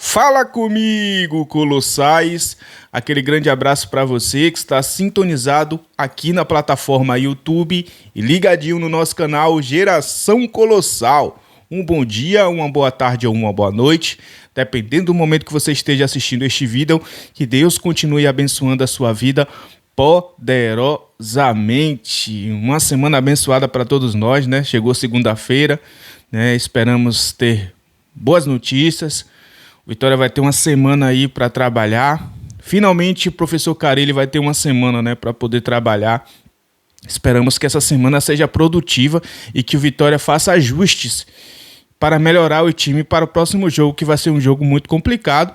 Fala comigo, Colossais! Aquele grande abraço para você que está sintonizado aqui na plataforma YouTube e ligadinho no nosso canal Geração Colossal. Um bom dia, uma boa tarde ou uma boa noite, dependendo do momento que você esteja assistindo este vídeo. Que Deus continue abençoando a sua vida poderosamente. Uma semana abençoada para todos nós, né? Chegou segunda-feira, né? Esperamos ter boas notícias. Vitória vai ter uma semana aí para trabalhar. Finalmente o professor Carille vai ter uma semana, né, para poder trabalhar. Esperamos que essa semana seja produtiva e que o Vitória faça ajustes para melhorar o time para o próximo jogo, que vai ser um jogo muito complicado,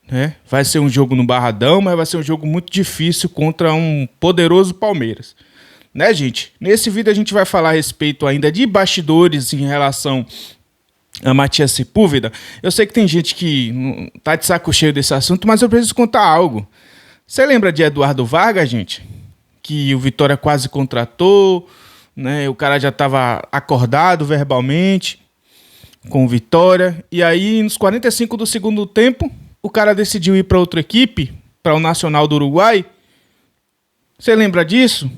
né? Vai ser um jogo no Barradão, mas vai ser um jogo muito difícil contra um poderoso Palmeiras. Né, gente? Nesse vídeo a gente vai falar a respeito ainda de bastidores em relação a Matias Sepúlveda. Eu sei que tem gente que tá de saco cheio desse assunto, mas eu preciso contar algo. Você lembra de Eduardo Vargas, gente? Que o Vitória quase contratou, né? O cara já estava acordado verbalmente com o Vitória. E aí, nos 45 do segundo tempo, o cara decidiu ir para outra equipe, para o Nacional do Uruguai. Você lembra disso?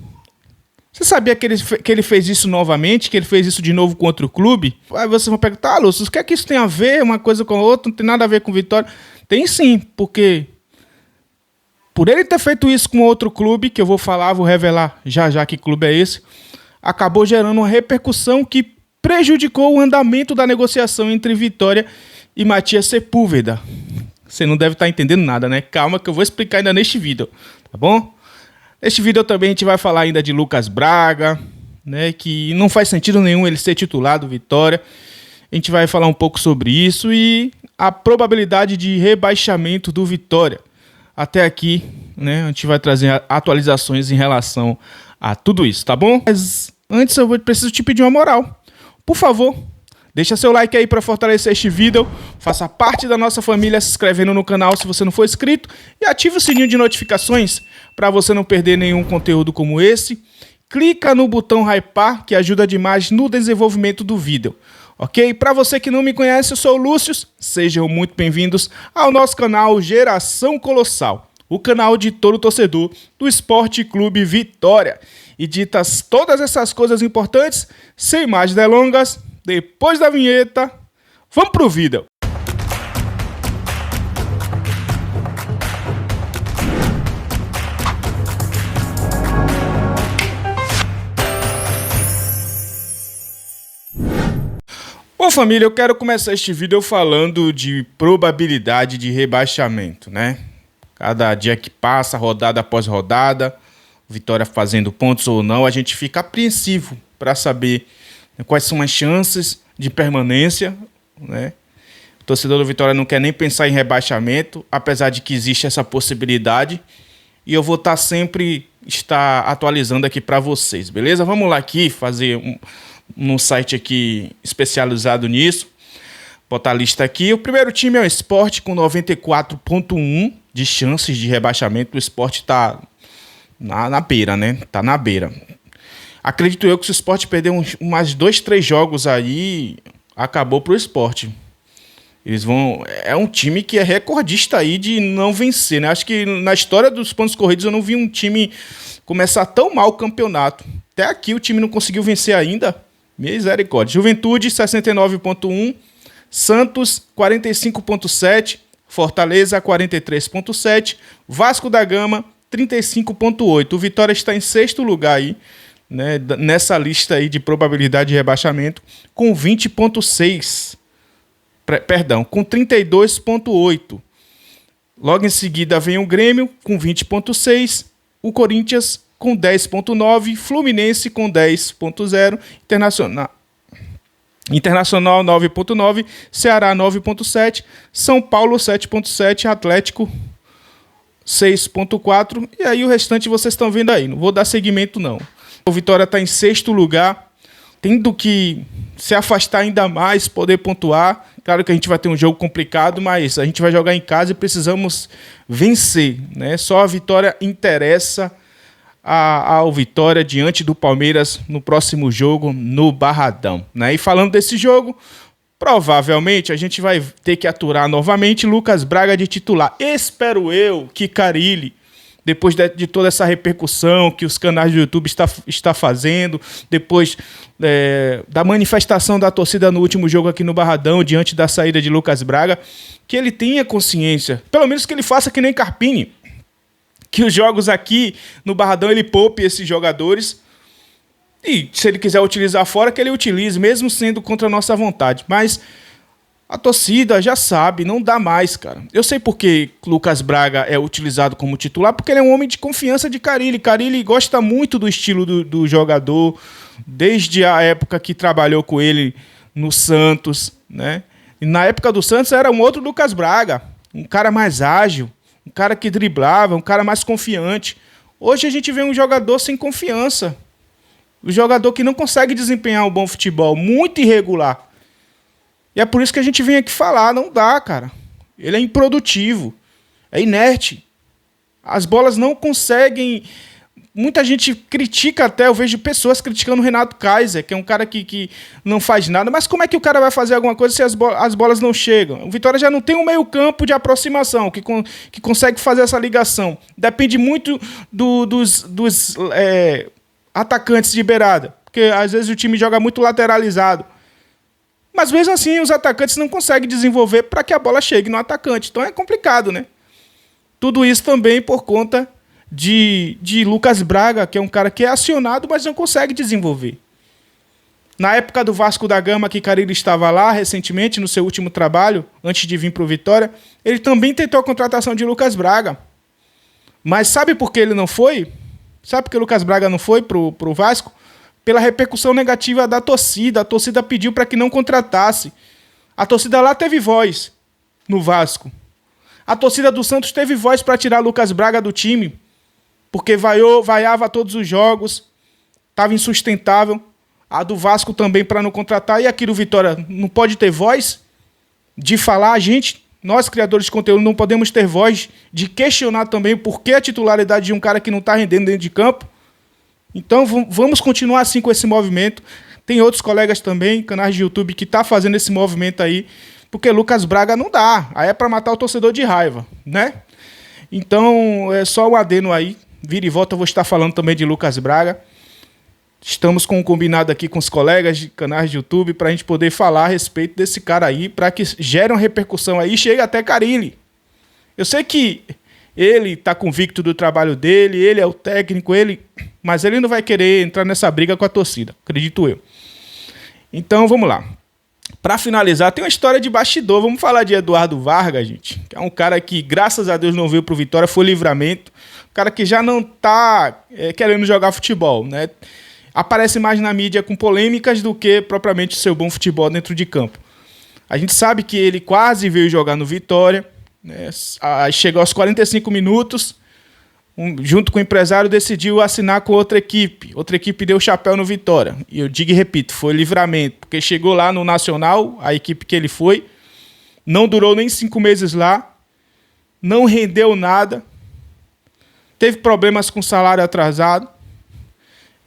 Você sabia que ele fez isso novamente, que ele fez isso de novo com outro clube? Aí vocês vão perguntar, Lúcio, o que é que isso tem a ver uma coisa com a outra? Não tem nada a ver com Vitória. Tem sim, porque por ele ter feito isso com outro clube, que eu vou falar, vou revelar já que clube é esse, acabou gerando uma repercussão que prejudicou o andamento da negociação entre Vitória e Matias Sepúlveda. Você não deve estar entendendo nada, né? Calma que eu vou explicar ainda neste vídeo, tá bom? Neste vídeo também a gente vai falar ainda de Lucas Braga, né, que não faz sentido nenhum ele ser titular do Vitória. A gente vai falar um pouco sobre isso e a probabilidade de rebaixamento do Vitória. Até aqui, né, a gente vai trazer atualizações em relação a tudo isso, tá bom? Mas antes preciso te pedir uma moral. Por favor, deixa seu like aí para fortalecer este vídeo, faça parte da nossa família se inscrevendo no canal se você não for inscrito e ative o sininho de notificações para você não perder nenhum conteúdo como esse. Clica no botão hypar que ajuda demais no desenvolvimento do vídeo, ok? Para você que não me conhece, eu sou o Lúcio, sejam muito bem-vindos ao nosso canal Geração Colossal, o canal de todo torcedor do Esporte Clube Vitória. E ditas todas essas coisas importantes, sem mais delongas, depois da vinheta, vamos pro vídeo. Bom, família, eu quero começar este vídeo falando de probabilidade de rebaixamento, né? Cada dia que passa, rodada após rodada, Vitória fazendo pontos ou não, a gente fica apreensivo para saber quais são as chances de permanência, né? O torcedor do Vitória não quer nem pensar em rebaixamento, apesar de que existe essa possibilidade. E eu vou sempre estar atualizando aqui para vocês, beleza? Vamos lá aqui fazer num site aqui especializado nisso. Botar a lista aqui. O primeiro time é o Sport com 94,1 de chances de rebaixamento. O Sport está na beira, né? Tá na beira. Acredito eu que se o Sport perder mais 2-3 jogos aí, acabou pro Sport. Eles vão. É um time que é recordista aí de não vencer, né? Acho que na história dos pontos corridos eu não vi um time começar tão mal o campeonato. Até aqui o time não conseguiu vencer ainda. Misericórdia. Juventude 69,1, Santos 45,7, Fortaleza 43,7, Vasco da Gama 35,8. O Vitória está em sexto lugar aí, né, nessa lista aí de probabilidade de rebaixamento, com 20,6. Perdão, com 32,8. Logo em seguida vem o Grêmio com 20,6, o Corinthians com 10,9, Fluminense com 10,0, Internacional 9,9, Ceará 9,7, São Paulo 7,7, Atlético 6,4, e aí o restante vocês estão vendo aí, não vou dar seguimento não. O Vitória está em sexto lugar, tendo que se afastar ainda mais, poder pontuar. Claro que a gente vai ter um jogo complicado, mas a gente vai jogar em casa e precisamos vencer, né? Só a vitória interessa ao Vitória diante do Palmeiras no próximo jogo no Barradão, né? E falando desse jogo, Provavelmente a gente vai ter que aturar novamente Lucas Braga de titular. Espero eu que Carille, depois de toda essa repercussão que os canais do YouTube está fazendo, depois da manifestação da torcida no último jogo aqui no Barradão, diante da saída de Lucas Braga, que ele tenha consciência, pelo menos que ele faça que nem Carpini, que os jogos aqui no Barradão ele poupe esses jogadores, e se ele quiser utilizar fora, que ele utilize, mesmo sendo contra a nossa vontade. Mas a torcida já sabe, não dá mais, cara. Eu sei porque Lucas Braga é utilizado como titular, porque ele é um homem de confiança de Carille. Carille gosta muito do estilo do jogador, desde a época que trabalhou com ele no Santos, né? E na época do Santos era um outro Lucas Braga, um cara mais ágil, um cara que driblava, um cara mais confiante. Hoje a gente vê um jogador sem confiança, um jogador que não consegue desempenhar um bom futebol, muito irregular. E é por isso que a gente vem aqui falar, não dá, cara. Ele é improdutivo, é inerte. As bolas não conseguem... Muita gente critica até, eu vejo pessoas criticando o Renato Kaiser, que é um cara que não faz nada. Mas como é que o cara vai fazer alguma coisa se as bolas não chegam? O Vitória já não tem um meio campo de aproximação que consegue fazer essa ligação. Depende muito dos atacantes de beirada, porque às vezes o time joga muito lateralizado. Mas mesmo assim os atacantes não conseguem desenvolver para que a bola chegue no atacante. Então é complicado, né? Tudo isso também por conta de Lucas Braga, que é um cara que é acionado, mas não consegue desenvolver. Na época do Vasco da Gama, que Carille estava lá recentemente, no seu último trabalho, antes de vir para o Vitória, ele também tentou a contratação de Lucas Braga. Mas sabe por que ele não foi? Sabe por que Lucas Braga não foi para o Vasco? Pela repercussão negativa da torcida. A torcida pediu para que não contratasse. A torcida lá teve voz no Vasco. A torcida do Santos teve voz para tirar Lucas Braga do time, porque vaiava todos os jogos, estava insustentável. A do Vasco também para não contratar. E aqui do Vitória não pode ter voz de falar. A gente, nós criadores de conteúdo, não podemos ter voz de questionar também por que a titularidade de um cara que não está rendendo dentro de campo. Então vamos continuar assim com esse movimento. Tem outros colegas também, canais de YouTube, que estão fazendo esse movimento aí, porque Lucas Braga não dá. Aí é para matar o torcedor de raiva, né? Então é só um adeno aí. Vira e volta eu vou estar falando também de Lucas Braga. Estamos com um combinado aqui com os colegas de canais de YouTube para a gente poder falar a respeito desse cara aí, para que gere uma repercussão aí e chegue até Carille. Eu sei que ele está convicto do trabalho dele, ele é o técnico, mas ele não vai querer entrar nessa briga com a torcida, acredito eu. Então vamos lá. Para finalizar, tem uma história de bastidor. Vamos falar de Eduardo Vargas, gente, que é um cara que, graças a Deus, não veio para o Vitória, foi Livramento. Um cara que já não está querendo jogar futebol, né? Aparece mais na mídia com polêmicas do que propriamente o seu bom futebol dentro de campo. A gente sabe que ele quase veio jogar no Vitória, né? Chegou aos 45 minutos, junto com o empresário, decidiu assinar com outra equipe. Outra equipe deu chapéu no Vitória. E eu digo e repito, foi Livramento, porque chegou lá no Nacional, a equipe que ele foi, não durou nem 5 meses lá, não rendeu nada, teve problemas com salário atrasado,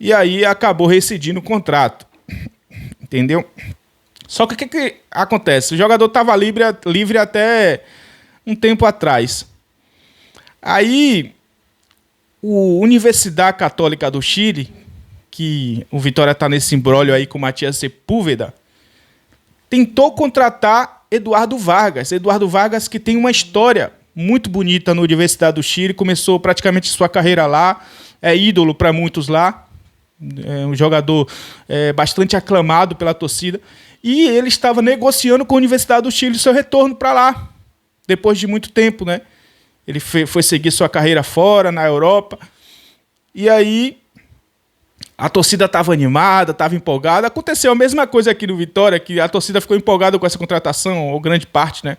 e aí acabou rescindindo o contrato. Entendeu? Só que o que acontece? O jogador estava livre até um tempo atrás. Aí, o Universidade Católica do Chile, que o Vitória está nesse imbróglio aí com o Matias Sepúlveda, tentou contratar Eduardo Vargas. Eduardo Vargas, que tem uma história muito bonita na Universidade do Chile, começou praticamente sua carreira lá, é ídolo para muitos lá, é um jogador bastante aclamado pela torcida, e ele estava negociando com a Universidade do Chile seu retorno para lá, depois de muito tempo, né? Ele foi seguir sua carreira fora, na Europa, e aí a torcida estava animada, estava empolgada. Aconteceu a mesma coisa aqui no Vitória, que a torcida ficou empolgada com essa contratação, ou grande parte, né?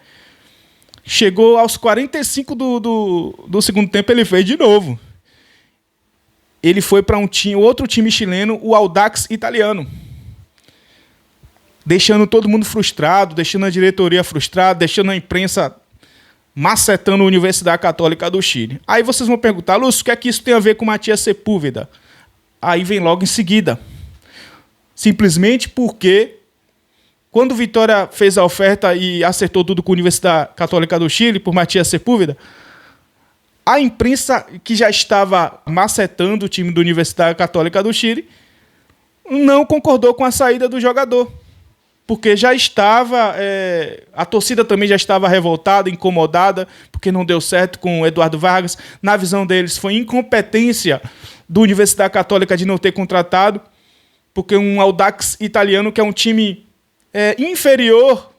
Chegou aos 45 do segundo tempo, ele fez de novo. Ele foi para outro time chileno, o Audax Italiano. Deixando todo mundo frustrado, deixando a diretoria frustrada, deixando a imprensa macetando a Universidade Católica do Chile. Aí vocês vão perguntar, Lúcio, o que é que isso tem a ver com Matias Sepúlveda? Aí vem logo em seguida. Simplesmente porque quando o Vitória fez a oferta e acertou tudo com a Universidade Católica do Chile, por Matias Sepúlveda, a imprensa que já estava macetando o time da Universidade Católica do Chile não concordou com a saída do jogador, porque já estava, a torcida também já estava revoltada, incomodada, porque não deu certo com o Eduardo Vargas. Na visão deles, foi incompetência da Universidade Católica de não ter contratado, porque um Audax italiano, que é um time inferior,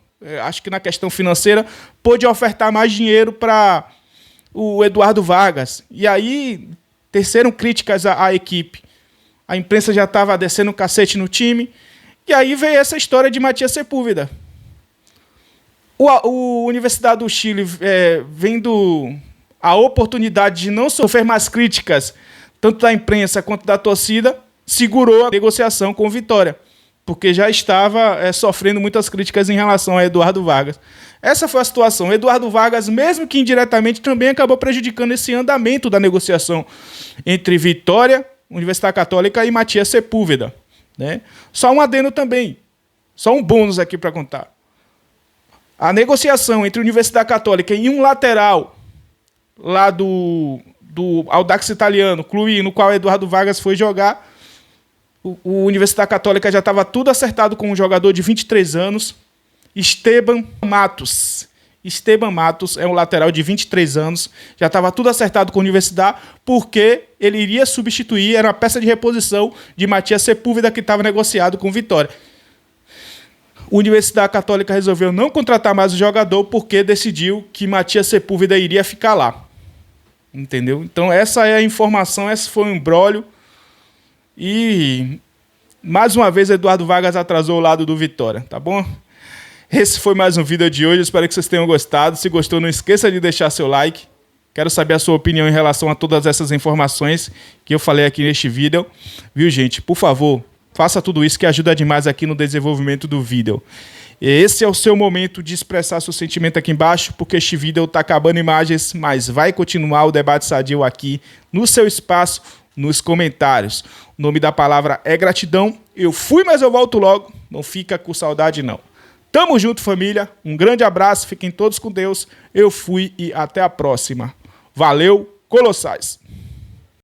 acho que na questão financeira, pôde ofertar mais dinheiro para o Eduardo Vargas. E aí, teceram críticas à equipe. A imprensa já estava descendo o cacete no time. E aí veio essa história de Matias Sepúlveda. O Universidade do Chile, vendo a oportunidade de não sofrer mais críticas, tanto da imprensa quanto da torcida, segurou a negociação com o Vitória, porque já estava sofrendo muitas críticas em relação a Eduardo Vargas. Essa foi a situação. Eduardo Vargas, mesmo que indiretamente, também acabou prejudicando esse andamento da negociação entre Vitória, Universidade Católica e Matias Sepúlveda. Né? Só um adendo também, só um bônus aqui para contar. A negociação entre a Universidade Católica e um lateral lá do Audax italiano, clube no qual Eduardo Vargas foi jogar, o Universidade Católica já estava tudo acertado com um jogador de 23 anos, Esteban Matos. Esteban Matos é um lateral de 23 anos, já estava tudo acertado com a Universidade, porque ele iria substituir, era uma peça de reposição de Matias Sepúlveda, que estava negociado com o Vitória. A Universidade Católica resolveu não contratar mais o jogador, porque decidiu que Matias Sepúlveda iria ficar lá. Entendeu? Então essa é a informação, esse foi um imbróglio. E, mais uma vez, Eduardo Vargas atrasou o lado do Vitória, tá bom? Esse foi mais um vídeo de hoje, espero que vocês tenham gostado. Se gostou, não esqueça de deixar seu like. Quero saber a sua opinião em relação a todas essas informações que eu falei aqui neste vídeo. Viu, gente? Por favor, faça tudo isso que ajuda demais aqui no desenvolvimento do vídeo. Esse é o seu momento de expressar seu sentimento aqui embaixo, porque este vídeo está acabando imagens, mas vai continuar o debate sadio aqui no seu espaço, nos comentários. O nome da palavra é gratidão. Eu fui, mas eu volto logo. Não fica com saudade, não. Tamo junto, família. Um grande abraço. Fiquem todos com Deus. Eu fui e até a próxima. Valeu, colossais.